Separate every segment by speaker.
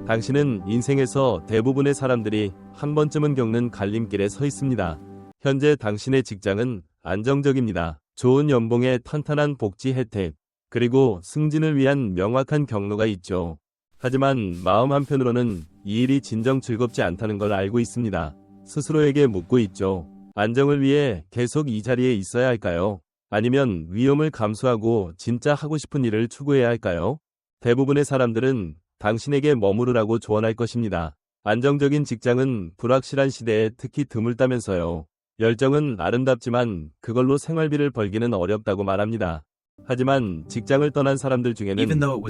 Speaker 1: 당신은 인생에서 대부분의 사람들이 한 번쯤은 겪는 갈림길에 서 있습니다. 현재 당신의 직장은 안정적입니다. 좋은 연봉에 탄탄한 복지 혜택, 그리고 승진을 위한 명확한 경로가 있죠. 하지만 마음 한편으로는 이 일이 진정 즐겁지 않다는 걸 알고 있습니다. 스스로에게 묻고 있죠. 안정을 위해 계속 이 자리에 있어야 할까요? 아니면 위험을 감수하고 진짜 하고 싶은 일을 추구해야 할까요? 대부분의 사람들은 당신에게 머무르라고 조언할 것입니다. 안정적인 직장은 불확실한 시대에 특히 드물다면서요. 열정은 아름답지만 그걸로 생활비를 벌기는 어렵다고 말합니다. 하지만 직장을 떠난 사람들 중에는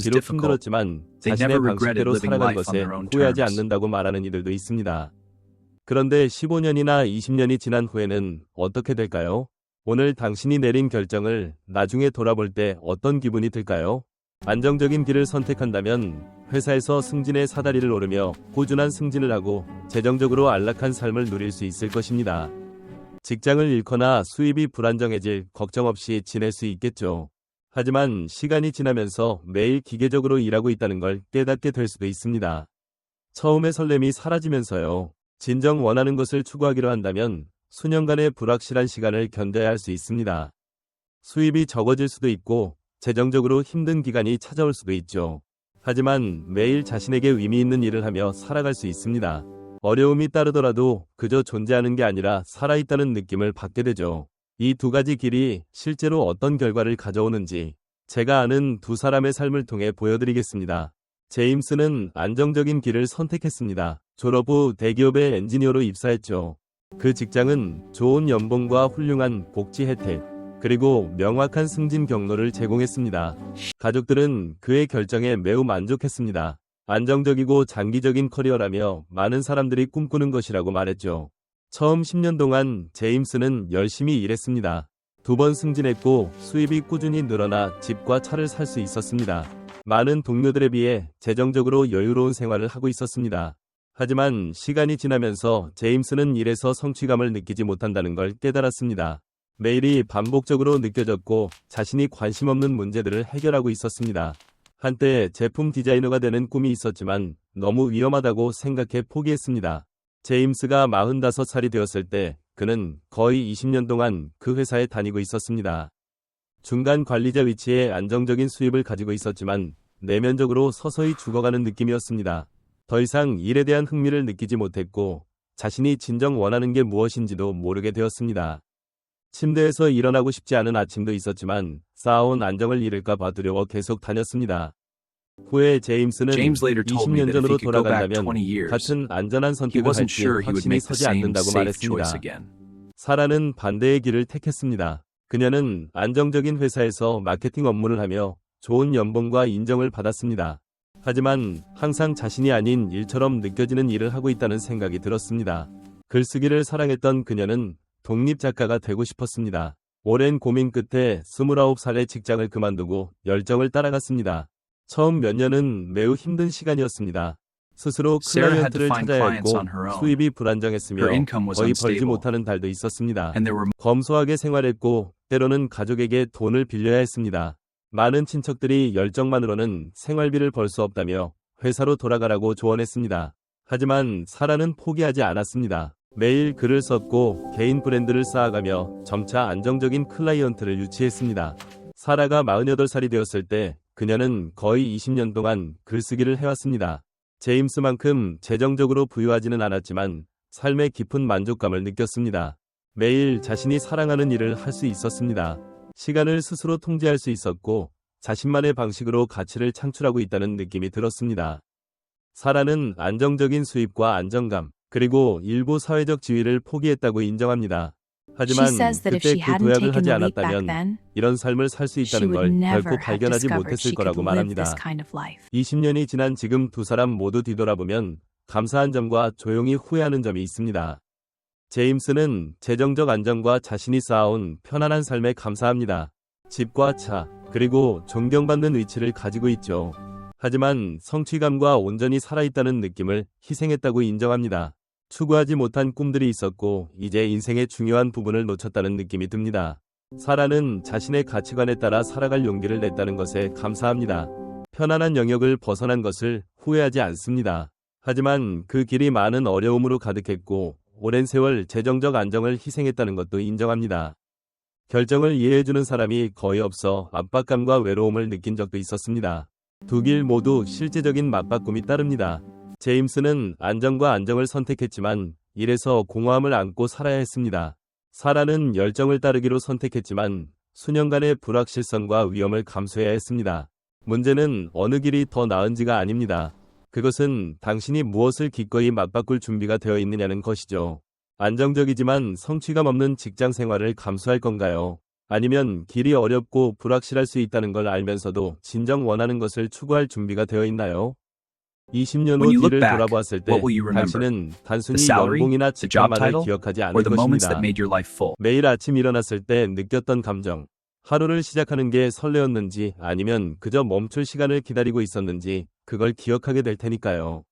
Speaker 1: 비록 힘들었지만 자신의 방식대로 살아간 것에 후회하지 않는다고 말하는 이들도 있습니다. 그런데 15년이나 20년이 지난 후에는 어떻게 될까요? 오늘 당신이 내린 결정을 나중에 돌아볼 때 어떤 기분이 들까요? 안정적인 길을 선택한다면 회사에서 승진의 사다리를 오르며 꾸준한 승진을 하고 재정적으로 안락한 삶을 누릴 수 있을 것입니다. 직장을 잃거나 수입이 불안정해질 걱정 없이 지낼 수 있겠죠. 하지만 시간이 지나면서 매일 기계적으로 일하고 있다는 걸 깨닫게 될 수도 있습니다. 처음의 설렘이 사라지면서요. 진정 원하는 것을 추구하기로 한다면 수년간의 불확실한 시간을 견뎌야 할 수 있습니다. 수입이 적어질 수도 있고 재정적으로 힘든 기간이 찾아올 수도 있죠. 하지만 매일 자신에게 의미 있는 일을 하며 살아갈 수 있습니다. 어려움이 따르더라도 그저 존재하는 게 아니라 살아있다는 느낌을 받게 되죠. 이 두 가지 길이 실제로 어떤 결과를 가져오는지 제가 아는 두 사람의 삶을 통해 보여드리겠습니다. 제임스는 안정적인 길을 선택했습니다. 졸업 후 대기업의 엔지니어로 입사했죠. 그 직장은 좋은 연봉과 훌륭한 복지 혜택, 그리고 명확한 승진 경로를 제공했습니다. 가족들은 그의 결정에 매우 만족했습니다. 안정적이고 장기적인 커리어라며 많은 사람들이 꿈꾸는 것이라고 말했죠. 처음 10년 동안 제임스는 열심히 일했습니다. 2번 승진했고 수입이 꾸준히 늘어나 집과 차를 살 수 있었습니다. 많은 동료들에 비해 재정적으로 여유로운 생활을 하고 있었습니다. 하지만 시간이 지나면서 제임스는 일에서 성취감을 느끼지 못한다는 걸 깨달았습니다. 매일이 반복적으로 느껴졌고 자신이 관심 없는 문제들을 해결하고 있었습니다. 한때 제품 디자이너가 되는 꿈이 있었지만 너무 위험하다고 생각해 포기했습니다. 제임스가 45살이 되었을 때 그는 거의 20년 동안 그 회사에 다니고 있었습니다. 중간 관리자 위치에 안정적인 수입을 가지고 있었지만 내면적으로 서서히 죽어가는 느낌이었습니다. 더 이상 일에 대한 흥미를 느끼지 못했고 자신이 진정 원하는 게 무엇인지도 모르게 되었습니다. 침대에서 일어나고 싶지 않은 아침도 있었지만 쌓아온 안정을 잃을까 봐 두려워 계속 다녔습니다. 후에 제임스는 20년 전으로 돌아간다면 같은 안전한 선택을 할지 확신이 서지 않는다고 말했습니다. 사라는 반대의 길을 택했습니다. 그녀는 안정적인 회사에서 마케팅 업무를 하며 좋은 연봉과 인정을 받았습니다. 하지만 항상 자신이 아닌 일처럼 느껴지는 일을 하고 있다는 생각이 들었습니다. 글쓰기를 사랑했던 그녀는 독립작가가 되고 싶었습니다. 오랜 고민 끝에 29살의 직장을 그만두고 열정을 따라갔습니다. 처음 몇 년은 매우 힘든 시간이었습니다. 스스로 클라이언트를 찾아야 했고 수입이 불안정했으며 거의 벌지 못하는 달도 있었습니다. 검소하게 생활했고 때로는 가족에게 돈을 빌려야 했습니다. 많은 친척들이 열정만으로는 생활비를 벌 수 없다며 회사로 돌아가라고 조언했습니다. 하지만 사라는 포기하지 않았습니다. 매일 글을 썼고 개인 브랜드를 쌓아가며 점차 안정적인 클라이언트를 유치했습니다. 사라가 48살이 되었을 때 그녀는 거의 20년 동안 글쓰기를 해왔습니다. 제임스만큼 재정적으로 부유하지는 않았지만 삶의 깊은 만족감을 느꼈습니다. 매일 자신이 사랑하는 일을 할 수 있었습니다. 시간을 스스로 통제할 수 있었고 자신만의 방식으로 가치를 창출하고 있다는 느낌이 들었습니다. 사라는 안정적인 수입과 안정감, 그리고 일부 사회적 지위를 포기했다고 인정합니다. 하지만 그때 그 도약을 하지 않았다면 이런 삶을 살 수 있다는 걸 결코 발견하지 못했을 거라고 말합니다. 20년이 지난 지금 두 사람 모두 뒤돌아보면 감사한 점과 조용히 후회하는 점이 있습니다. 제임스는 재정적 안정과 자신이 쌓아온 편안한 삶에 감사합니다. 집과 차, 그리고 존경받는 위치를 가지고 있죠. 하지만 성취감과 온전히 살아있다는 느낌을 희생했다고 인정합니다. 추구하지 못한 꿈들이 있었고 이제 인생의 중요한 부분을 놓쳤다는 느낌이 듭니다. 사라는 자신의 가치관에 따라 살아갈 용기를 냈다는 것에 감사합니다. 편안한 영역을 벗어난 것을 후회하지 않습니다. 하지만 그 길이 많은 어려움으로 가득했고 오랜 세월 재정적 안정을 희생했다는 것도 인정합니다. 결정을 이해해주는 사람이 거의 없어 압박감과 외로움을 느낀 적도 있었습니다. 두 길 모두 실제적인 맞바꿈이 따릅니다. 제임스는 안정과 안정을 선택했지만 일에서 공허함을 안고 살아야 했습니다. 사라는 열정을 따르기로 선택했지만 수년간의 불확실성과 위험을 감수해야 했습니다. 문제는 어느 길이 더 나은지가 아닙니다. 그것은 당신이 무엇을 기꺼이 맞바꿀 준비가 되어 있느냐는 것이죠. 안정적이지만 성취감 없는 직장 생활을 감수할 건가요? 아니면 길이 어렵고 불확실할 수 있다는 걸 알면서도 진정 원하는 것을 추구할 준비가 되어 있나요? 20년 후
Speaker 2: When you look
Speaker 1: 뒤를
Speaker 2: back,
Speaker 1: 돌아보았을 때
Speaker 2: what will you remember?
Speaker 1: 당신은 단순히
Speaker 2: The salary,
Speaker 1: 연봉이나
Speaker 2: the job
Speaker 1: 직장만을
Speaker 2: title,
Speaker 1: 기억하지 않을
Speaker 2: or the moments
Speaker 1: 것입니다.
Speaker 2: that made your life full?
Speaker 1: 매일 아침 일어났을 때 느꼈던 감정, 하루를 시작하는 게 설레었는지 아니면 그저 멈출 시간을 기다리고 있었는지 그걸 기억하게 될 테니까요.